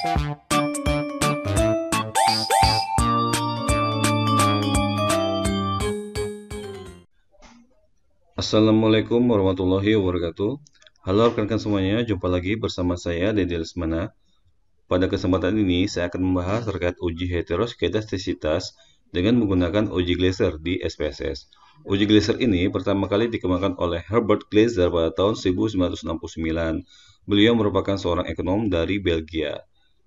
Assalamualaikum warahmatullahi wabarakatuh. Halo rekan-rekan semuanya, jumpa lagi bersama saya Dede Lesmana. Pada kesempatan ini saya akan membahas terkait uji heteroskedastisitas dengan menggunakan uji Glaser di SPSS. Uji Glaser ini pertama kali dikembangkan oleh Herbert Glaser pada tahun 1969. Beliau merupakan seorang ekonom dari Belgia.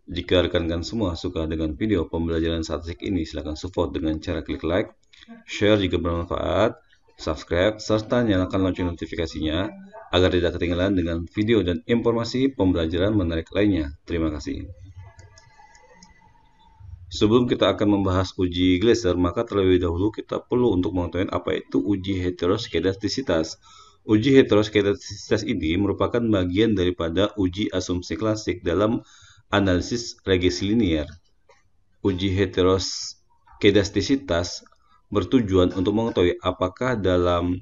Jika rekan-rekan semua suka dengan video pembelajaran statistik ini, silakan support dengan cara klik like, share jika bermanfaat, subscribe, serta nyalakan lonceng notifikasinya agar tidak ketinggalan dengan video dan informasi pembelajaran menarik lainnya. Terima kasih. Sebelum kita akan membahas uji Glaser, maka terlebih dahulu kita perlu untuk mengetahui apa itu uji heteroskedastisitas. Uji heteroskedastisitas ini merupakan bagian daripada uji asumsi klasik dalam analisis regresi linear. Uji heteroskedastisitas bertujuan untuk mengetahui apakah dalam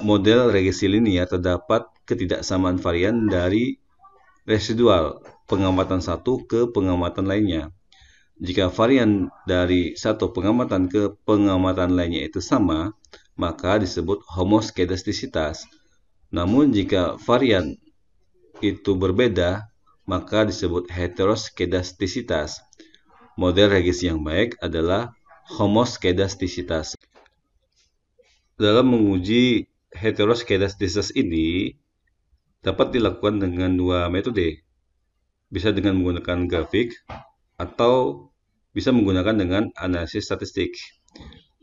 model regresi linear terdapat ketidaksamaan varian dari residual pengamatan satu ke pengamatan lainnya. Jika varian dari satu pengamatan ke pengamatan lainnya itu sama, maka disebut homoskedastisitas. Namun jika varian itu berbeda, maka disebut heteroskedastisitas. Model regresi yang baik adalah homoskedastisitas. Dalam menguji heteroskedastisitas ini dapat dilakukan dengan dua metode. Bisa dengan menggunakan grafik atau bisa menggunakan dengan analisis statistik.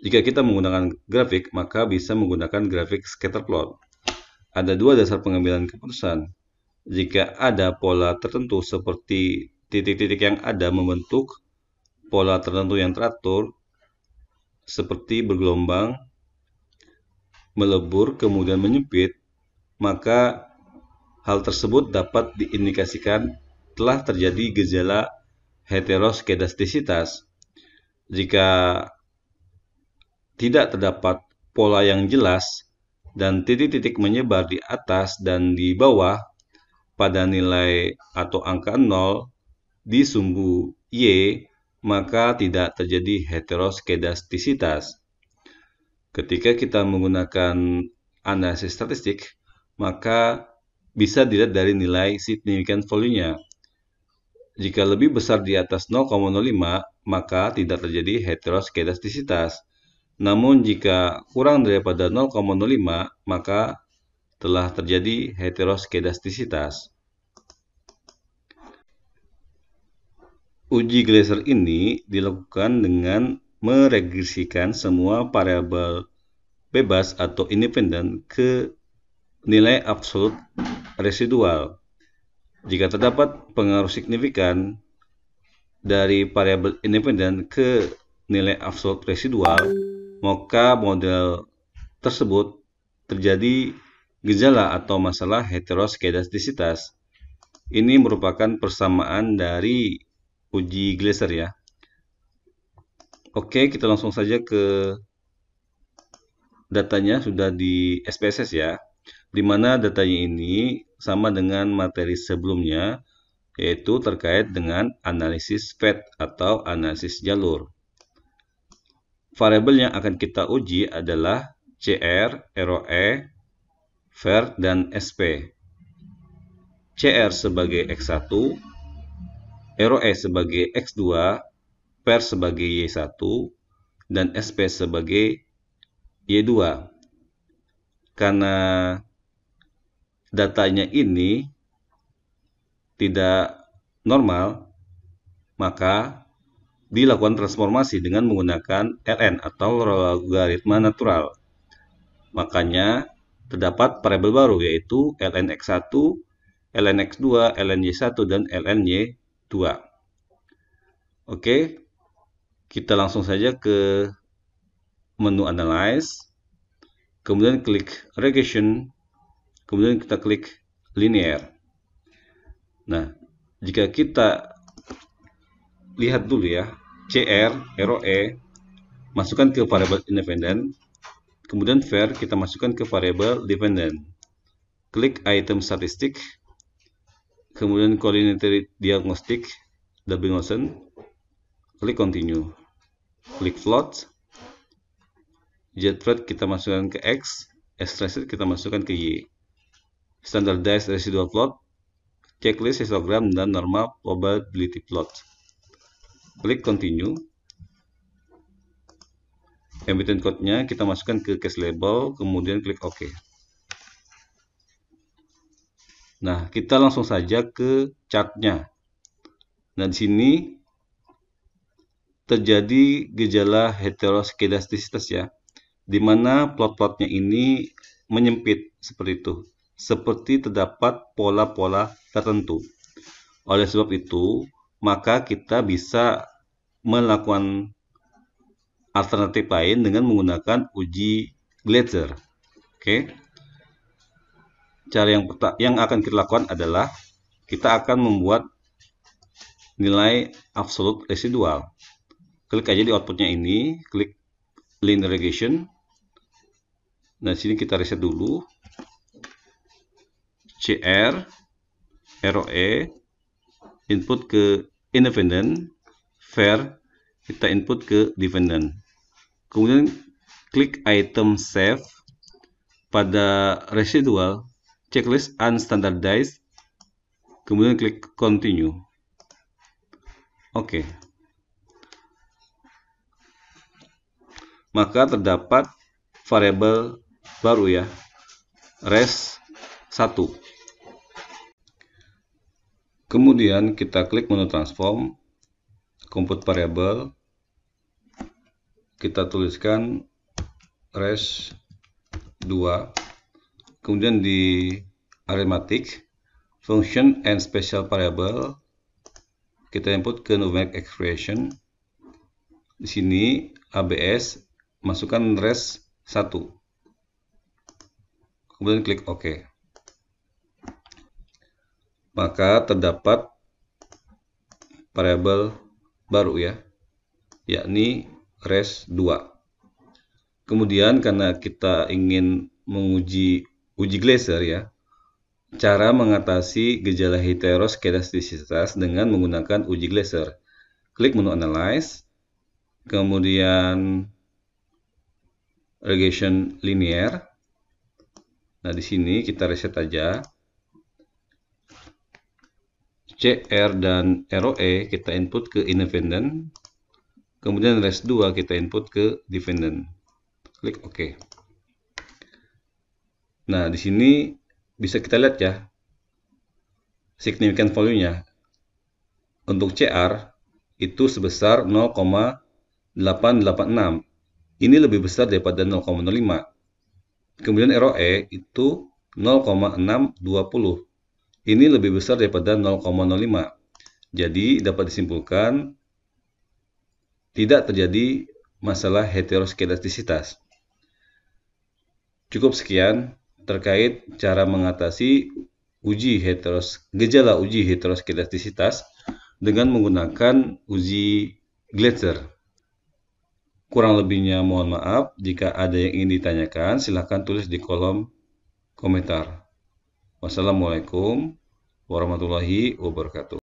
Jika kita menggunakan grafik, maka bisa menggunakan grafik scatter plot. Ada dua dasar pengambilan keputusan. Jika ada pola tertentu seperti titik-titik yang ada membentuk pola tertentu yang teratur, seperti bergelombang, melebur, kemudian menyempit, maka hal tersebut dapat diindikasikan telah terjadi gejala heteroskedastisitas. Jika tidak terdapat pola yang jelas dan titik-titik menyebar di atas dan di bawah pada nilai atau angka 0 di sumbu Y, maka tidak terjadi heteroskedastisitas. Ketika kita menggunakan analisis statistik, maka bisa dilihat dari nilai signifikan value-nya. Jika lebih besar di atas 0,05, maka tidak terjadi heteroskedastisitas. Namun jika kurang daripada 0,05, maka telah terjadi heteroskedastisitas. Uji Glaser ini dilakukan dengan meregresikan semua variabel bebas atau independen ke nilai absolut residual. Jika terdapat pengaruh signifikan dari variabel independen ke nilai absolut residual, maka model tersebut terjadi gejala atau masalah heteroskedastisitas. Ini merupakan persamaan dari uji Glaser ya. Oke, kita langsung saja ke datanya, sudah di SPSS ya, di mana datanya ini sama dengan materi sebelumnya, yaitu terkait dengan analisis PET atau analisis jalur. Variabel yang akan kita uji adalah CR, ROE, VER, dan SP. CR sebagai X1, ROE sebagai X2, VER sebagai Y1, dan SP sebagai Y2. Karena datanya ini tidak normal, maka dilakukan transformasi dengan menggunakan ln atau logaritma natural. Makanya terdapat variabel baru, yaitu ln x1, ln x2, ln y1, dan ln y2. Oke, kita langsung saja ke menu Analyze, kemudian klik Regression, kemudian kita klik Linear. Nah, jika kita lihat dulu ya, CR, ROE, masukkan ke variabel independen, kemudian VER kita masukkan ke variabel dependen. Klik item statistik, kemudian coordinate diagnostic, Dubbing Ocean, klik continue, klik float, jet float kita masukkan ke X, extract kita masukkan ke Y, standardized residual plot, checklist histogram, dan normal probability plot. Klik continue, emittent code-nya kita masukkan ke case label, kemudian klik OK. Nah, kita langsung saja ke chart-nya. Nah, di sini terjadi gejala heteroskedastisitas ya, di mana plot-plotnya ini menyempit seperti itu, seperti terdapat pola-pola tertentu. Oleh sebab itu, maka kita bisa melakukan alternatif lain dengan menggunakan uji Gleaser. Oke. Cara yang akan kita lakukan adalah kita akan membuat nilai absolute residual. Klik aja di outputnya ini, klik linear regression. Nah, sini kita reset dulu. CR, ROE, input ke independent, var, kita input ke dependent. Kemudian klik item save pada residual, checklist unstandardized, kemudian klik continue. Oke. Maka terdapat variabel baru ya, res 1. Kemudian kita klik menu transform, compute variable, kita tuliskan res 2, kemudian di arithmetic, function and special variable, kita input ke numeric expression. Di sini ABS, masukkan res 1. Kemudian klik OK. Maka terdapat variabel baru ya, yakni res 2. Kemudian karena kita ingin menguji uji Gleaser ya, cara mengatasi gejala heteroskedastisitas dengan menggunakan uji Gleaser. Klik menu Analyze, kemudian Regression Linear. Nah, di sini kita reset aja. CR dan ROE kita input ke independent, kemudian res 2 kita input ke dependent. Klik OK. Nah, di sini bisa kita lihat ya, significant value-nya. Untuk CR itu sebesar 0,886. Ini lebih besar daripada 0,05. Kemudian ROE itu 0,620. Ini lebih besar daripada 0,05. Jadi dapat disimpulkan tidak terjadi masalah heteroskedastisitas. Cukup sekian terkait cara mengatasi gejala uji heteroskedastisitas dengan menggunakan uji Gleaser. Kurang lebihnya mohon maaf. Jika ada yang ingin ditanyakan, silahkan tulis di kolom komentar. Wassalamualaikum warahmatullahi wabarakatuh.